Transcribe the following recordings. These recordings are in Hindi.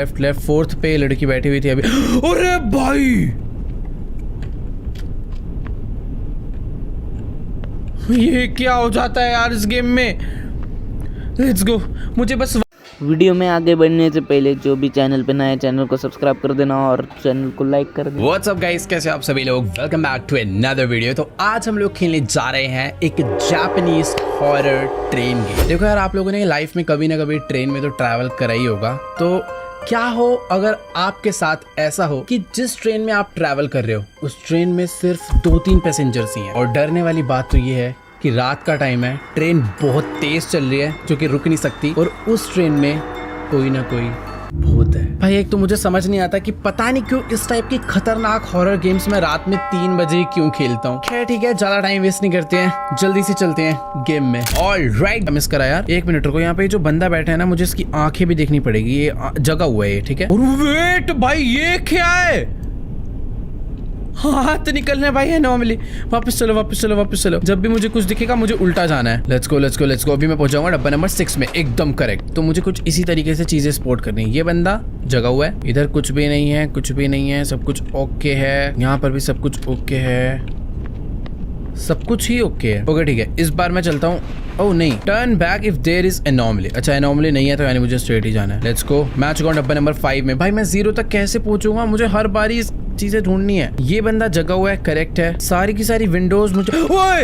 लेफ्ट लेफ्ट फोर्थ पे लड़की बैठी हुई थी अभी। अरे भाई ये क्या हो जाता है यार इस गेम में। Let's go. मुझे बस वीडियो में आगे बढ़ने से पहले जो भी चैनल पे नया है चैनल को सब्सक्राइब कर देना और चैनल को लाइक कर देना। व्हाट्स अप गाइस, कैसे आप सभी लोग। Welcome back to another video. तो आज हम लोग खेलने जा रहे हैं एक जापानीज हॉरर ट्रेन गेम। देखो यार, आप लोगों ने लाइफ में कभी ना कभी ट्रेन में तो ट्रैवल करा ही होगा। तो क्या हो अगर आपके साथ ऐसा हो कि जिस ट्रेन में आप ट्रैवल कर रहे हो उस ट्रेन में सिर्फ 2-3 पैसेंजर्स ही हैं। और डरने वाली बात तो ये है कि रात का टाइम है, ट्रेन बहुत तेज चल रही है जो कि रुक नहीं सकती, और उस ट्रेन में कोई ना कोई भूत है। भाई एक तो मुझे समझ नहीं आता कि पता नहीं क्यों इस टाइप की खतरनाक हॉरर गेम्स में रात में 3 बजे क्यों खेलता हूँ। खैर ठीक है, ज्यादा टाइम वेस्ट नहीं करते हैं, जल्दी से चलते हैं गेम में। ऑलराइट, मिस करा यार। 1 मिनट रुको, यहाँ पे जो बंदा बैठा है ना, मुझे इसकी आंखें भी देखनी पड़ेगी। ये जगा हुआ है, ठीक है। वेट भाई, ये क्या है? हाथ निकलने भाई है नॉर्मली। वापस चलो वापस चलो वापस चलो। जब भी मुझे कुछ दिखेगा मुझे उल्टा जाना है। Let's go let's go let's go. अभी मैं पहुंचाऊंगा डब्बा नंबर 6 में, एकदम करेक्ट। तो मुझे कुछ इसी तरीके से चीजें स्पॉट करनी है। ये बंदा जगा हुआ है, इधर कुछ भी नहीं है, कुछ भी नहीं है, सब कुछ ओके है। यहाँ पर भी सब कुछ ओके है, सब कुछ ही ओके है। ओके ठीक है, इस बार मैं चलता हूँ। ओह नहीं, turn back if there is anomaly. अच्छा एनॉमली नहीं है तो यानी मुझे स्ट्रेट ही जाना है। Let's go. मैं आ चुका हूँ डब्बा नंबर 5 में। भाई मैं 0 तक कैसे पहुंचूंगा? मुझे हर बारी चीजें ढूंढनी है। ये बंदा जगा हुआ है, करेक्ट है। सारी की सारी विंडोज मुझे। ओए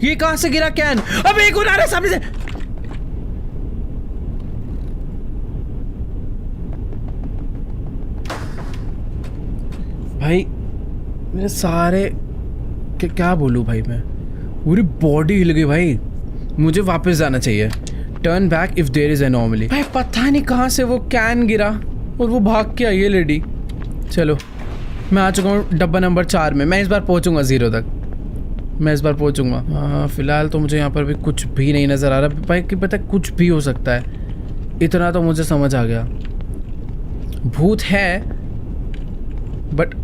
ये कहां से गिरा कैन? अब एक और आ रहा है सामने से। भाई मेरे सारे क्या बोलूं भाई, मैं पूरी बॉडी हिल गई भाई। मुझे वापस जाना चाहिए। Turn back if there is anomaly. भाई पता नहीं कहां से वो कैन गिरा और वो भाग के आई है लेडी। चलो मैं आ चुका हूँ डब्बा नंबर 4 में। मैं इस बार पहुंचूंगा 0 तक, मैं इस बार पहुंचूंगा। फिलहाल तो मुझे यहाँ पर भी कुछ भी नहीं नजर आ रहा भाई, कि पता कुछ भी हो सकता है। इतना तो मुझे समझ आ गया, भूत है। But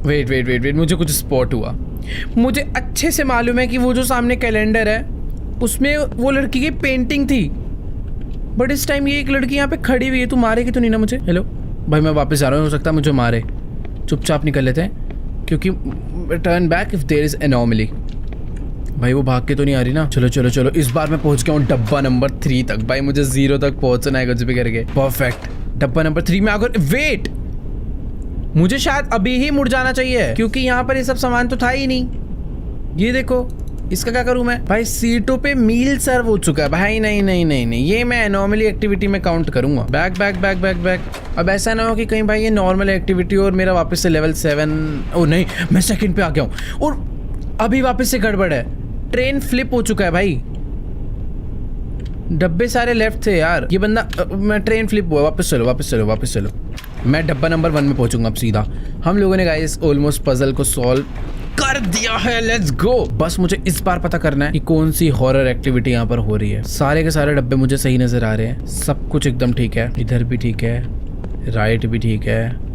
wait wait wait wait, मुझे कुछ स्पॉट हुआ। मुझे अच्छे से मालूम है कि वो जो सामने कैलेंडर है उसमें वो लड़की की पेंटिंग थी। बट इस टाइम ये एक लड़की यहाँ पे खड़ी हुई है। तू मारेगी तो नहीं ना मुझे? हेलो भाई, मैं वापस जा रहा हूँ, हो सकता है मुझे मारे। चुपचाप निकल लेते हैं, क्योंकि turn back if there is anomaly. भाई वो भाग के तो नहीं आ रही ना? चलो चलो चलो, इस बार मैं पहुंच गया हूँ डब्बा नंबर 3 तक। भाई मुझे 0 तक पहुंचना है कुछ भी करके। परफेक्ट, डब्बा नंबर 3 में आकर। वेट, मुझे शायद अभी ही मुड़ जाना चाहिए, क्योंकि यहाँ पर ये सब सामान तो था ही नहीं। ये देखो, इसका क्या करूं मैं? भाई सीटों पे मील सर्व हो चुका है। भाई नहीं नहीं नहीं नहीं, ये मैं एनॉमली एक्टिविटी में काउंट करूंगा। Back back back back back. अब ऐसा ना हो कि कहीं भाई ये नॉर्मल एक्टिविटी और मेरा वापस से लेवल 7। ओ नहीं, मैं सेकंड पे आ गया हूँ और अभी वापस से गड़बड़ है। ट्रेन फ्लिप हो चुका है भाई। डब्बे सारे लेफ्ट थे यार। ये बंदा मैं ट्रेन फ्लिप हुआ। वापस चलो वापस चलो वापस चलो। मैं डब्बा नंबर 1 में पहुंचूंगा अब सीधा। हम लोगों ने गाइस ऑलमोस्ट पजल को सॉल्व कर दिया है। लेट्स गो। बस मुझे इस बार पता करना है कि कौन सी हॉरर एक्टिविटी यहाँ पर हो रही है। सारे के सारे डब्बे मुझे सही नजर आ रहे हैं, सब कुछ एकदम ठीक है। इधर भी ठीक है, राइट भी ठीक है।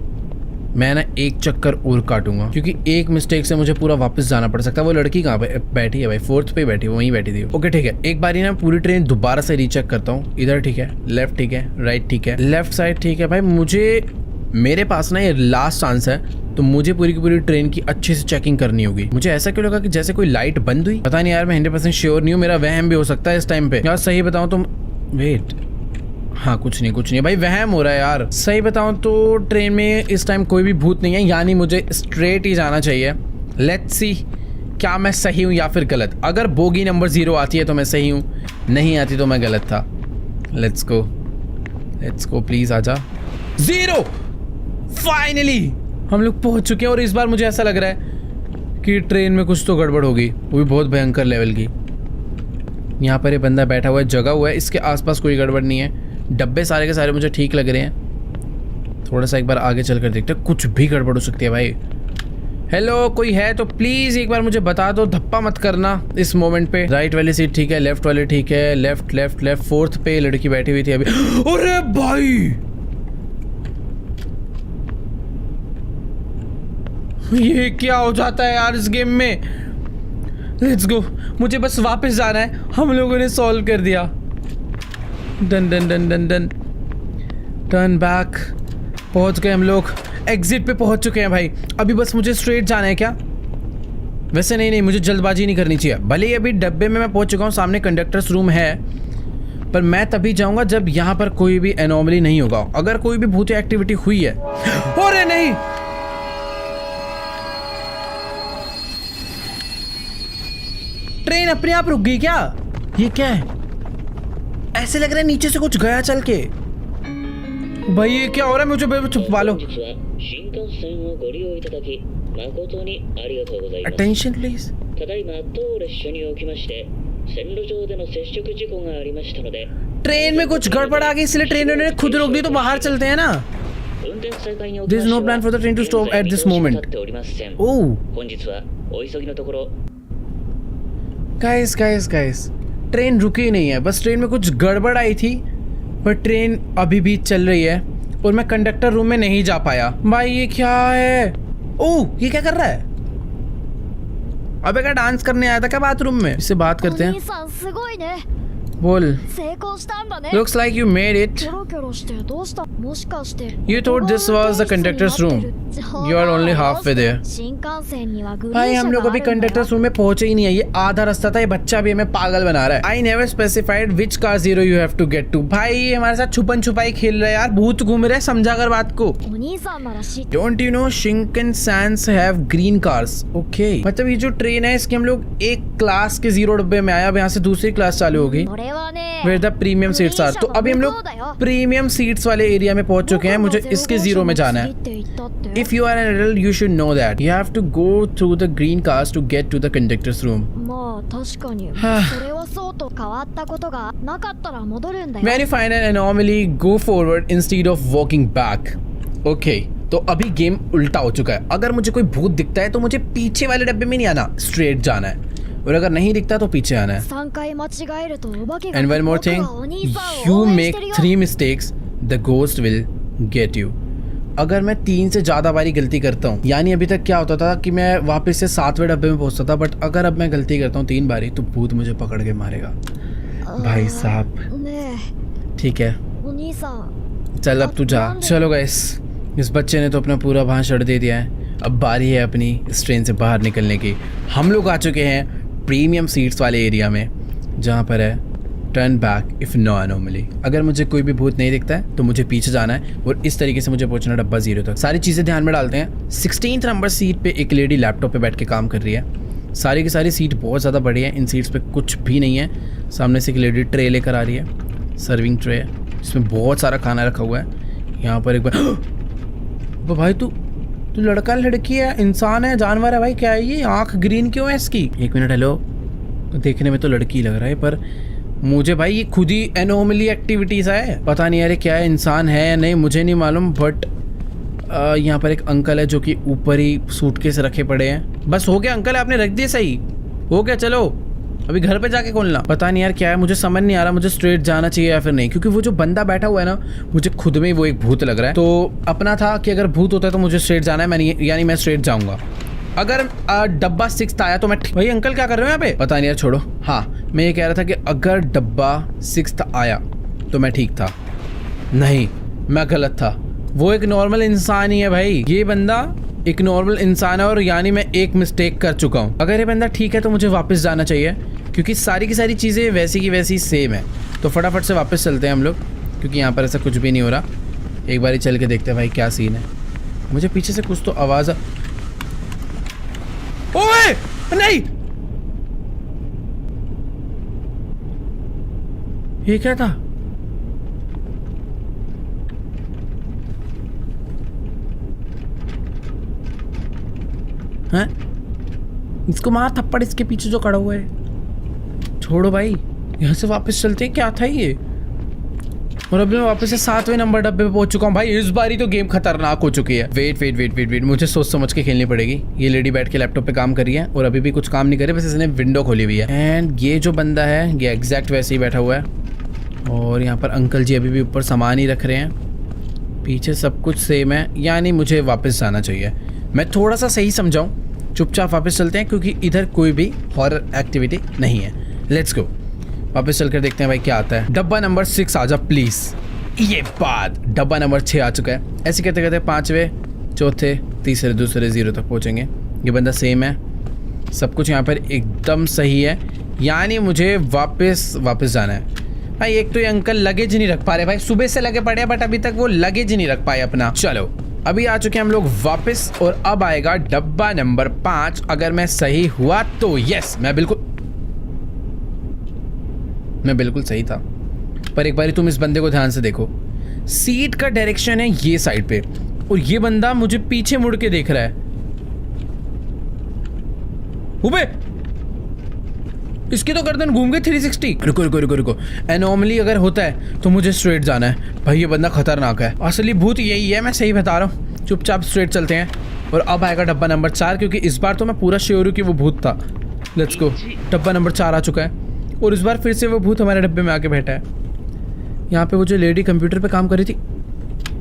मैं ना एक चक्कर और काटूंगा, क्योंकि एक मिस्टेक से मुझे पूरा वापस जाना पड़ सकता है। वो लड़की कहाँ पे बैठी है भाई? 4th पे बैठी, वहीं बैठी थी। ओके ठीक है, एक बारी ना पूरी ट्रेन दोबारा से रीचेक करता हूँ। इधर ठीक है, लेफ्ट ठीक है, राइट ठीक है, लेफ्ट साइड ठीक है। भाई मुझे, मेरे पास ना ये लास्ट चांस है, तो मुझे पूरी की पूरी ट्रेन की अच्छे से चेकिंग करनी होगी। मुझे ऐसा क्यों लगा कि जैसे कोई लाइट बंद हुई? पता नहीं यार, मैं 100% श्योर नहीं हूँ। मेरा वहम भी हो सकता है इस टाइम पे। यार सही बताऊँ तो वेट, हाँ कुछ नहीं भाई, वहम हो रहा है यार। सही बताऊँ तो ट्रेन में इस टाइम कोई भी भूत नहीं है, यानी मुझे स्ट्रेट ही जाना चाहिए। लेट्स सी क्या मैं सही हूँ या फिर गलत। अगर बोगी नंबर 0 आती है तो मैं सही हूँ, नहीं आती तो मैं गलत था। लेट्स गो प्लीज आजा। 0 फाइनली हम लोग पहुंच चुके हैं। और इस बार मुझे ऐसा लग रहा है कि ट्रेन में कुछ तो गड़बड़ होगी, वो भी बहुत भयंकर लेवल की। यहाँ पर ये बंदा बैठा हुआ है, जगा हुआ है, इसके आसपास कोई गड़बड़ नहीं है। डब्बे सारे के सारे मुझे ठीक लग रहे हैं। थोड़ा सा एक बार आगे चलकर देखते हैं, कुछ भी गड़बड़ हो सकती है भाई। हेलो, कोई है तो प्लीज एक बार मुझे बता दो, धप्पा मत करना इस मोमेंट पे। राइट वाली सीट ठीक है, लेफ्ट वाली ठीक है, लेफ्ट लेफ्ट लेफ्ट। 4th पे लड़की बैठी हुई थी अभी। अरे भाई ये क्या हो जाता है यार इस गेम में। Let's go. मुझे बस वापस जाना है, हम लोगों ने सॉल्व कर दिया। Done done done done done turn back. पहुंच गए हम लोग, एग्जिट पे पहुंच चुके हैं भाई। अभी बस मुझे स्ट्रेट जाना है क्या? वैसे नहीं, मुझे जल्दबाजी नहीं करनी चाहिए। भले ही अभी डब्बे में मैं पहुंच चुका हूँ, सामने कंडक्टर्स रूम है, पर मैं तभी जाऊंगा जब यहाँ पर कोई भी एनोमली नहीं होगा। अगर कोई भी भूतिया एक्टिविटी हुई है, अरे नहीं, ट्रेन अपने आप रुक गई क्या? ये क्या है? ऐसे लग रहा है नीचे से कुछ गया चल के। भाई ये क्या हो रहा है? मुझे छुपा लो। Attention please. ट्रेन में कुछ गड़बड़ आ गई, इसलिए ट्रेन ने खुद रोक दी। तो बाहर चलते हैं ना। There is no plan for the train to stop at this moment. Oh. Guys, train रुकी नहीं है, बस ट्रेन में कुछ गड़बड़ आई थी, पर ट्रेन अभी भी चल रही है और मैं कंडक्टर रूम में नहीं जा पाया। भाई ये क्या है? ओह, ये क्या कर रहा है? अबे क्या डांस करने आया था क्या बाथरूम में? इससे बात करते हैं। बोल। Looks like you made it. You thought this was the conductor's room. You are only halfway there. भाई हम लोग अभी कंडक्टर्स रूम में पहुंचे ही नहीं है, ये आधा रास्ता था। ये बच्चा भी हमें पागल बना रहा है। I never specified which car zero you have to get to. भाई ये हमारे साथ छुपन छुपाई खेल रहा है यार, भूत घूम रहे, समझा कर बात को। Don't you know Shinkansen have green cars? Okay. मतलब ये जो ट्रेन है इसके हम लोग एक क्लास के 0 डब्बे में आया, अब यहाँ से दूसरी क्लास चालू होगी। Where the premium seats are. तो अभी हम लोग प्रीमियम सीट्स वाले एरिया में पहुंच चुके हैं। मुझे इसके 0 में जाना है। If you are an adult, you should know that. You have to go through the green cars to get to the conductor's room. When you find an anomaly, go forward instead of walking back. Okay. तो अभी गेम उल्टा हो चुका है। अगर मुझे कोई भूत दिखता है तो मुझे पीछे वाले डब्बे में नहीं आना, स्ट्रेट जाना है, और अगर नहीं दिखता तो पीछे आना है। And one more thing, you make 3 mistakes, the ghost will get you. अगर मैं 3 से ज्यादा बारी गलती करता हूँ, यानी अभी तक क्या होता था कि मैं वापस से 7वें डब्बे में पहुंचता था, बट अगर अब मैं गलती करता हूँ 3 बारी तो भूत मुझे पकड़ के मारेगा। भाई साहब ठीक है, चल अब तू जा। चलो गाइस, इस बच्चे ने तो अपना पूरा भाषण दे दिया है, अब बारी है अपनी इस ट्रेन से बाहर निकलने की। हम लोग आ चुके हैं प्रीमियम सीट्स वाले एरिया में, जहाँ पर है turn back if no anomaly. अगर मुझे कोई भी भूत नहीं दिखता है तो मुझे पीछे जाना है और इस तरीके से मुझे पहुंचना डब्बा 0 तक। सारी चीज़ें ध्यान में डालते हैं। 16th नंबर सीट पे एक लेडी लैपटॉप पे बैठ के काम कर रही है। सारी की सारी सीट बहुत ज़्यादा बड़ी है, इन सीट्स पे कुछ भी नहीं है। सामने से एक लेडी ट्रे लेकर आ रही है, सर्विंग ट्रे है, इसमें बहुत सारा खाना रखा हुआ है। यहाँ पर एक बार भाई तू लड़का लड़की है, इंसान है, जानवर है? भाई क्या है ये? आँख ग्रीन क्यों है इसकी? 1 मिनट, हेलो। देखने में तो लड़की लग रहा है, पर मुझे भाई ये खुद ही एनोमली एक्टिविटीज है। पता नहीं यार क्या है, इंसान है या नहीं मुझे नहीं मालूम। बट यहाँ पर एक अंकल है जो कि ऊपर ही सूटकेस रखे पड़े हैं। बस हो गया अंकल, आपने रख दिए? सही हो गया, चलो अभी घर पे जाके खोलना। पता नहीं यार क्या है, मुझे समझ नहीं आ रहा मुझे स्ट्रेट जाना चाहिए या फिर नहीं, क्योंकि वो जो बंदा बैठा हुआ है ना, मुझे खुद में वो एक भूत लग रहा है। तो अपना था कि अगर भूत होता है तो मुझे स्ट्रेट जाना है, यानी मैं स्ट्रेट जाऊंगा। अगर डब्बा 6 आया तो मैं भाई अंकल क्या कर रहे हो यहाँ पे? पता नहीं यार, छोड़ो। हाँ, मैं ये कह रहा था कि अगर डब्बा 6 आया तो मैं ठीक था। नहीं, मैं गलत था। वो एक नॉर्मल इंसान ही है भाई, ये बंदा एक नॉर्मल इंसान है, और यानी मैं एक मिस्टेक कर चुका हूँ। अगर ये बंदा ठीक है तो मुझे वापस जाना चाहिए, क्योंकि सारी की सारी चीज़ें वैसी की वैसी सेम है। तो फटाफट से वापस चलते हैं हम लोग, क्योंकि यहाँ पर ऐसा कुछ भी नहीं हो रहा। एक बार ही चल के देखते हैं भाई क्या सीन है। मुझे पीछे से कुछ तो आवाज़ ओए नहीं, ये क्या था? हैं? इसको मार थप्पड़, इसके पीछे जो खड़ा हुआ है। छोड़ो भाई, यहाँ से वापस चलते हैं। क्या था ये? और अभी मैं वापस से 7वें नंबर डब्बे पे पहुंच चुका हूँ। भाई इस बारी तो गेम खतरनाक हो चुकी है। वेट, मुझे सोच समझ के खेलनी पड़ेगी। ये लेडी बैठ के लैपटॉप पे काम कर रही है और अभी भी कुछ काम नहीं करे, बस इसने विंडो खोली हुई है। एंड ये जो बंदा है ये एग्जैक्ट वैसे ही बैठा हुआ है, और यहाँ पर अंकल जी अभी भी ऊपर सामान ही रख रहे हैं। पीछे सब कुछ सेम है, यानी मुझे वापस जाना चाहिए। मैं थोड़ा सा सही समझाऊँ, चुपचाप वापस चलते हैं, क्योंकि इधर कोई भी हॉरर एक्टिविटी नहीं है। लेट्स गो। वापस चल कर देखते हैं भाई क्या आता है। डब्बा नंबर 6 आ जा प्लीज। ये बात, डब्बा नंबर 6 आ चुका है। ऐसे कहते कहते 5वें, चौथे, तीसरे, दूसरे 0 तक पहुंचेंगे। ये बंदा सेम है, सब कुछ यहाँ पर एकदम सही है, यानी मुझे वापस जाना है। भाई एक तो ये अंकल लगेज नहीं रख पा रहे भाई, सुबह से लगे पड़े हैं बट अभी तक वो लगेज नहीं रख पाए अपना। चलो अभी आ चुके हैं हम लोग वापस, और अब आएगा डब्बा नंबर 5। अगर मैं सही हुआ तो यस, मैं बिल्कुल सही था। पर एक बारी तुम इस बंदे को ध्यान से देखो, सीट का डायरेक्शन है ये साइड पे, और ये बंदा मुझे पीछे मुड़ के देख रहा है। उबे, इसकी तो गर्दन घूम गई 360। रुको। एनोमली अगर होता है तो मुझे स्ट्रेट जाना है भाई, ये बंदा खतरनाक है। असली भूत यही है, मैं सही बता रहा हूँ। चुपचाप स्ट्रेट चलते हैं। और अब आएगा डब्बा नंबर 4, क्योंकि इस बार तो मैं पूरा श्योर हूँ कि वो भूत था। लेट्स गो, डब्बा नंबर 4 आ चुका है, और इस बार फिर से वो भूत हमारे डब्बे में आके बैठा है। यहाँ पे वो जो लेडी कंप्यूटर पे काम कर रही थी,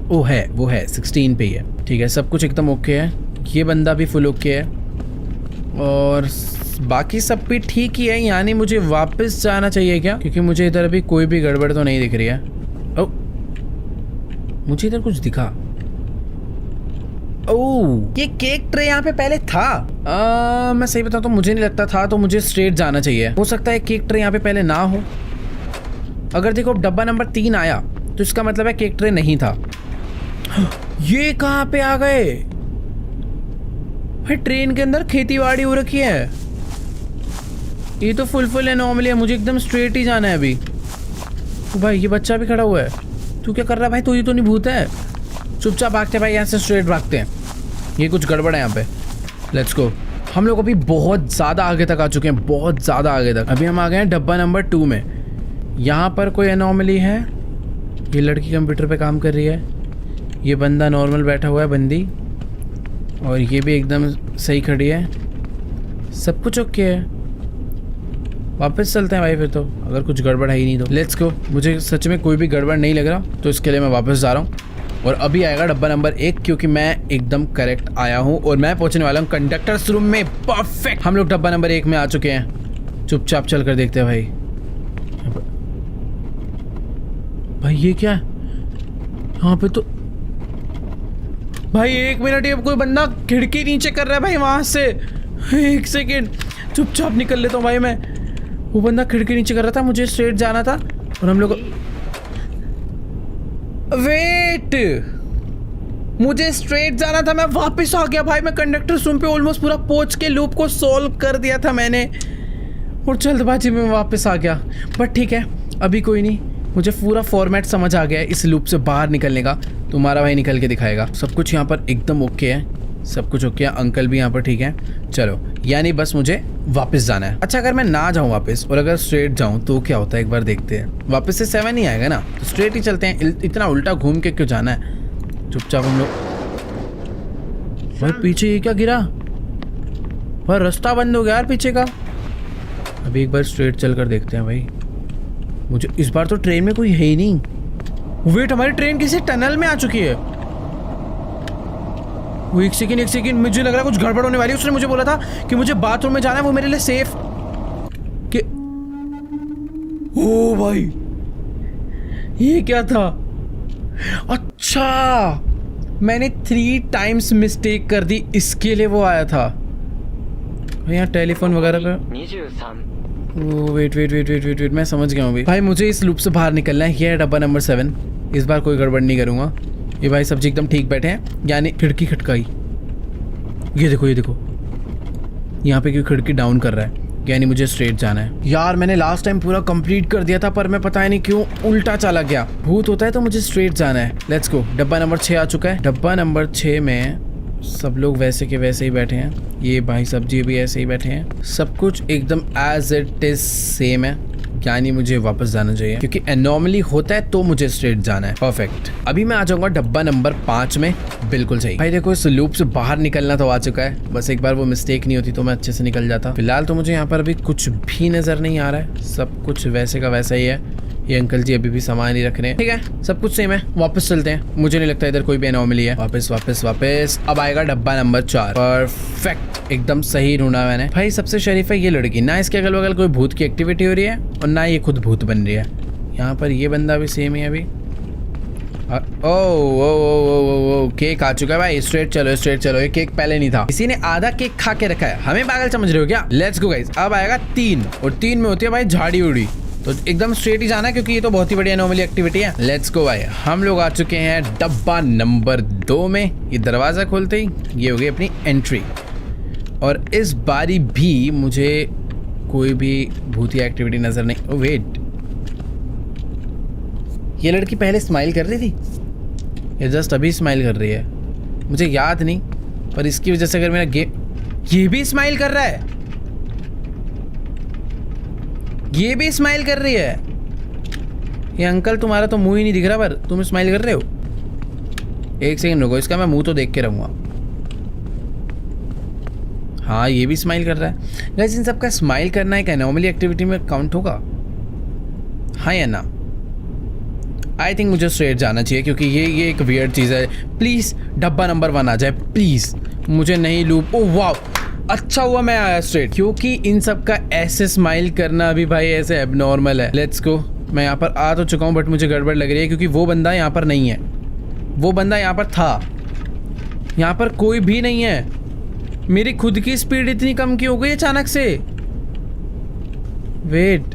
वो है 16 पे ही है। ठीक है, सब कुछ एकदम ओके है। ये बंदा भी फुल ओके है, और बाकी सब भी ठीक ही है, यानी मुझे वापस जाना चाहिए क्या? क्योंकि मुझे इधर अभी कोई भी गड़बड़ तो नहीं दिख रही है। ओ, मुझे इधर कुछ दिखा। ओह, ये केक ट्रे यहाँ पे पहले था। मैं सही बताऊं तो मुझे नहीं लगता था, तो मुझे स्ट्रेट जाना चाहिए। हो सकता है केक ट्रे यहाँ पे पहले ना हो। अगर देखो डब्बा नंबर 3 आया तो इसका मतलब है केक ट्रे नहीं था। ये कहाँ पे आ गए भाई? ट्रेन के अंदर खेतीबाड़ी हो रखी है। ये तो फुल एनॉमली है, मुझे एकदम स्ट्रेट ही जाना है अभी। भाई ये बच्चा भी खड़ा हुआ है, तू क्या कर रहा है भाई? तू ये तो नहीं भूत है। चुपचाप भागते भाई, यहाँ से स्ट्रेट भागते हैं। ये कुछ गड़बड़ है यहाँ पे। Let's go. हम लोग अभी बहुत ज़्यादा आगे तक आ चुके हैं, बहुत ज़्यादा आगे तक। अभी हम आ गए हैं डब्बा नंबर 2 में। यहाँ पर कोई एनॉमली है। ये लड़की कंप्यूटर पे काम कर रही है, ये बंदा नॉर्मल बैठा हुआ है, बंदी, और ये भी एकदम सही खड़ी है। सब कुछ ओके है। वापस चलते हैं भाई फिर तो, अगर कुछ गड़बड़ है ही नहीं तो। Let's go. मुझे सच में कोई भी गड़बड़ नहीं लग रहा, तो इसके लिए मैं वापस जा रहा हूँ। और अभी आएगा डब्बा नंबर 1, क्योंकि मैं एकदम करेक्ट आया हूँ, और मैं पहुँचने वाला हूँ कंडक्टर्स रूम में। परफेक्ट। हम लोग डब्बा नंबर 1 में आ चुके हैं। चुपचाप चल कर देखते हैं भाई। भाई ये क्या है यहाँ पे? तो भाई 1 मिनट, ये कोई बंदा खिड़की नीचे कर रहा है भाई वहां से। 1 सेकेंड, चुपचाप निकल लेता हूँ भाई मैं। वो बंदा खिड़की नीचे कर रहा था, मुझे स्ट्रेट जाना था, और हम लोग वेट, मुझे स्ट्रेट जाना था, मैं वापस आ गया भाई। मैं कंडक्टर रूम पे ऑलमोस्ट पूरा पहुंच के लूप को सॉल्व कर दिया था मैंने, और जल्दबाजी में वापस आ गया। बट ठीक है, अभी कोई नहीं, मुझे पूरा फॉर्मेट समझ आ गया है इस लूप से बाहर निकलने का। तुम्हारा भाई निकल के दिखाएगा। सब कुछ यहाँ पर एकदम ओके है, सब कुछ ओके है। अंकल भी यहाँ पर ठीक है। चलो, यानी बस मुझे वापस जाना है। अच्छा, अगर मैं ना जाऊँ वापस और अगर स्ट्रेट जाऊँ तो क्या होता है, एक बार देखते हैं। वापस से 7 ही आएगा ना, तो स्ट्रेट ही चलते हैं। इतना उल्टा घूम के क्यों जाना है? चुपचाप हम लोग। भाई पीछे ये क्या गिरा? भाई रास्ता बंद हो गया यार पीछे का। अभी एक बार स्ट्रेट चल कर देखते हैं भाई। मुझे इस बार तो ट्रेन में कोई है ही नहीं। वेट, हमारी ट्रेन किसी टनल में आ चुकी है। वो एक सेकेंड, मुझे लग रहा है कुछ गड़बड़ होने वाली है। उसने मुझे बोला था कि मुझे बाथरूम में जाना है, वो मेरे लिए सेफ कि। ओ भाई, ये क्या था? अच्छा, मैंने 3 टाइम्स मिस्टेक कर दी, इसके लिए वो आया था। यहाँ टेलीफोन वगैरह पे। वेट, मैं समझ गया हूँ भाई। मुझे इस लूप से बाहर निकलना है। ये है डब्बा नंबर 7। इस बार कोई गड़बड़ नहीं करूँगा। ये भाई सब्जी एकदम ठीक बैठे हैं, यानी खिड़की खटकाई। ये देखो यहाँ पे कोई खिड़की डाउन कर रहा है, यानी मुझे स्ट्रेट जाना है। यार मैंने लास्ट टाइम पूरा कंप्लीट कर दिया था, पर मैं पता नहीं क्यों उल्टा चला गया। भूत होता है तो मुझे स्ट्रेट जाना है। लेट्स गो। डब्बा नंबर 6 आ चुका है। डब्बा नंबर 6 में सब लोग वैसे के वैसे ही बैठे हैं। ये भाई सब्जी भी ऐसे ही बैठे हैं। सब कुछ एकदम एज इट इज सेम है, यानी मुझे वापस जाना चाहिए, क्योंकि एनॉमली होता है तो मुझे स्ट्रेट जाना है। परफेक्ट। अभी मैं आ जाऊंगा डब्बा नंबर 5 में। बिल्कुल सही भाई। देखो, इस लूप से बाहर निकलना तो आ चुका है, बस एक बार वो मिस्टेक नहीं होती तो मैं अच्छे से निकल जाता। फिलहाल तो मुझे यहाँ पर अभी कुछ भी नजर नहीं आ रहा है, सब कुछ वैसे का वैसा ही है। ये अंकल जी अभी भी सामान ही रख रहे हैं। ठीक है, सब कुछ सेम है, वापस चलते हैं। मुझे नहीं लगता इधर कोई भी एनोमली है। वापस वापस वापस। अब आएगा डब्बा नंबर 4। परफेक्ट, एकदम सही ढूंढा मैंने। भाई सबसे शरीफ है ये लड़की, ना इसके अगल बगल कोई भूत की एक्टिविटी हो रही है और ना ये खुद भूत बन रही है। यहाँ पर ये बंदा भी सेम ही है अभी। ओ केक आ चुका है भाई। स्ट्रेट चलो स्ट्रेट चलो। ये केक पहले नहीं था, किसी ने आधा केक खा के रखा है। हमें पागल समझ रहे हो क्या? Let's go guys. अब आएगा 3 और 3 में होती है भाई झाड़ी उड़ी, तो एकदम स्ट्रेट ही जाना है क्योंकि ये तो बहुत ही बढ़िया एनोमली एक्टिविटी है। लेट्स गो भाई। हम लोग आ चुके हैं डब्बा नंबर 2 में। ये दरवाजा खोलते ही ये हो गई अपनी एंट्री। और इस बारी भी मुझे कोई भी भूतिया एक्टिविटी नजर नहीं। ओ वेट, ये लड़की पहले स्माइल कर रही थी, ये जस्ट अभी स्माइल कर रही है। मुझे याद नहीं, पर इसकी वजह से अगर मेरा गेम, ये भी स्माइल कर रहा है, ये भी स्माइल कर रही है। ये अंकल तुम्हारा तो मुंह ही नहीं दिख रहा, पर तुम स्माइल कर रहे हो। एक सेकंड रुको, इसका मैं मुंह तो देख के रहूंगा। हाँ ये भी स्माइल कर रहा है। गाइस इन सबका स्माइल करना एक एनोमली एक्टिविटी में काउंट होगा, हाँ या ना? आई थिंक मुझे स्ट्रेट जाना चाहिए क्योंकि ये एक वियर्ड चीज़ है। प्लीज़ डब्बा नंबर 1 आ जाए प्लीज़, मुझे नहीं लूप। ओह वाह, अच्छा हुआ मैं आया स्ट्रेट, क्योंकि इन सब का ऐसे स्माइल करना अभी भाई ऐसे एबनॉर्मल है। Let's go. मैं यहाँ पर आ तो चुका हूँ बट मुझे गड़बड़ लग रही है क्योंकि वो बंदा यहाँ पर नहीं है। वो बंदा यहाँ पर था, यहाँ पर कोई भी नहीं है। मेरी खुद की स्पीड इतनी कम क्यों हो गई अचानक से? वेट,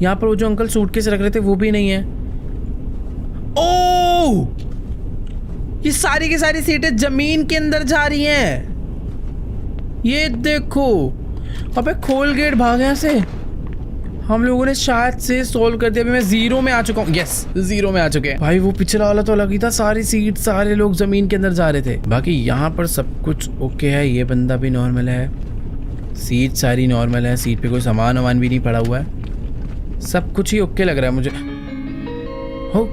यहाँ पर वो जो अंकल सूटकेस रख रहे थे वो भी नहीं है। ओह, ये सारी की सारी सीटें जमीन के अंदर जा रही हैं। ये देखो, अबे खोल गेट, भाग यहाँ से। हम लोगों ने शायद से सोल्व कर दिया। अभी मैं 0 में आ चुका हूँ। यस 0 में आ चुके हैं भाई। वो पिछला वाला तो अलग ही था, सारी सीट सारे लोग जमीन के अंदर जा रहे थे। बाकी यहाँ पर सब कुछ ओके है। ये बंदा भी नॉर्मल है, सीट सारी नॉर्मल है, सीट पे कोई सामान वामान भी नहीं पड़ा हुआ है। सब कुछ ही ओके लग रहा है मुझे। हो,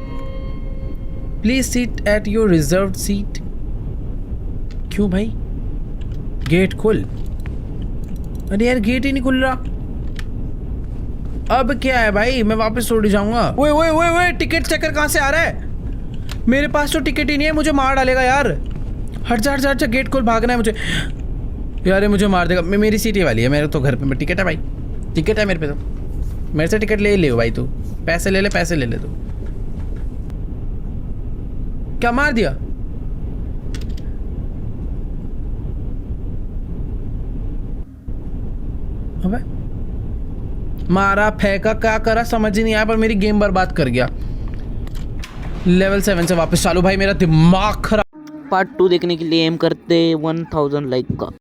please seat at your reserved seat. क्यों भाई? गेट खोल। अरे यार गेट ही नहीं खुल रहा। अब क्या है भाई, मैं वापस छोड़ जाऊंगा। ओए ओए ओए ओए, टिकट चेकर कहाँ से आ रहा है? मेरे पास तो टिकट ही नहीं है, मुझे मार डालेगा यार। हट जा हट जा हट जा, गेट खोल, भागना है मुझे यार। मुझे मार देगा। मेरी सीट ये वाली है, मेरे तो घर पे टिकट है भाई, टिकट है मेरे पे। तो मेरे से टिकट ले ले भाई, तू पैसे ले ले, पैसे ले ले तू। क्या मार दिया? अबे मारा फेंका क्या करा समझ ही नहीं आया, पर मेरी गेम बर्बाद कर गया। लेवल 7 से वापस चालू। भाई मेरा दिमाग खराब। पार्ट 2 देखने के लिए एम करते 1000 लाइक का।